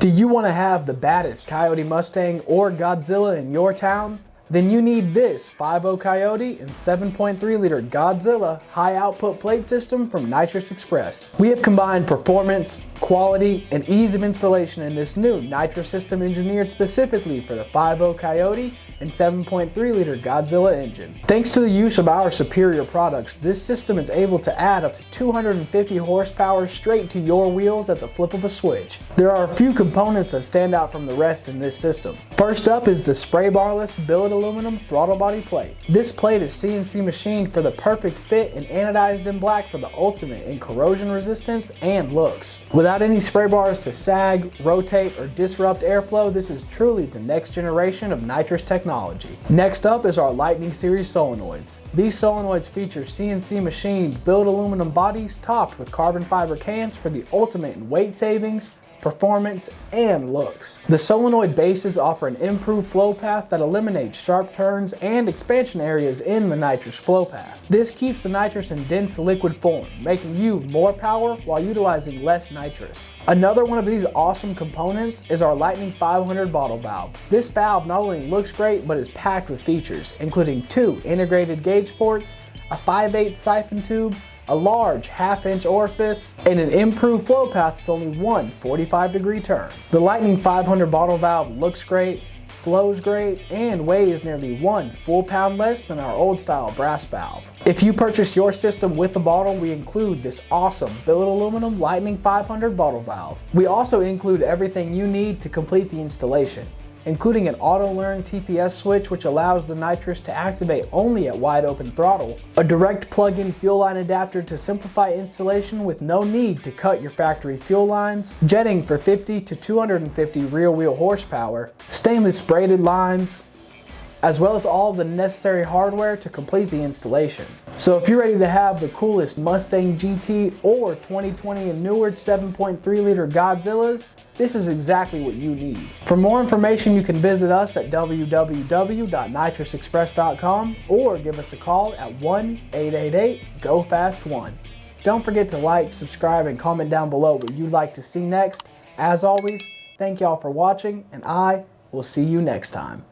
Do you want to have the baddest Coyote Mustang or Godzilla in your town? Then you need this 5.0 Coyote and 7.3 liter Godzilla high output plate system from Nitrous Express. We have combined performance, quality, and ease of installation in this new Nitrous system engineered specifically for the 5.0 Coyote and 7.3 liter Godzilla engine. Thanks to the use of our superior products, this system is able to add up to 250 horsepower straight to your wheels at the flip of a switch. There are a few components that stand out from the rest in this system. First up is the spray barless billet aluminum throttle body plate. This plate is CNC machined for the perfect fit and anodized in black for the ultimate in corrosion resistance and looks. Without any spray bars to sag, rotate, or disrupt airflow, this is truly the next generation of nitrous technology. Next up is our Lightning Series solenoids. These solenoids feature CNC machined billet aluminum bodies topped with carbon fiber cans for the ultimate in weight savings, performance, and looks. The solenoid bases offer an improved flow path that eliminates sharp turns and expansion areas in the nitrous flow path. This keeps the nitrous in dense liquid form, making you more power while utilizing less nitrous. Another one of these awesome components is our Lightning 500 bottle valve. This valve not only looks great, but is packed with features, including 2 integrated gauge ports, a 5/8 siphon tube, a large 1/2-inch orifice, and an improved flow path with only one 45-degree turn. The Lightning 500 bottle valve looks great, flows great, and weighs nearly 1 full pound less than our old style brass valve. If you purchase your system with the bottle, we include this awesome billet aluminum Lightning 500 bottle valve. We also include everything you need to complete the installation, including an Autolearn TPS switch which allows the nitrous to activate only at wide open throttle, a direct plug-in fuel line adapter to simplify installation with no need to cut your factory fuel lines, jetting for 50 to 250 rear wheel horsepower, stainless braided lines, as well as all the necessary hardware to complete the installation. So if you're ready to have the coolest Mustang GT or 2020 and newer 7.3 liter Godzillas, this is exactly what you need. For more information, you can visit us at www.nitrousexpress.com or give us a call at 1-888-GO-FAST-1. Don't forget to like, subscribe, and comment down below what you'd like to see next. As always, thank y'all for watching, and I will see you next time.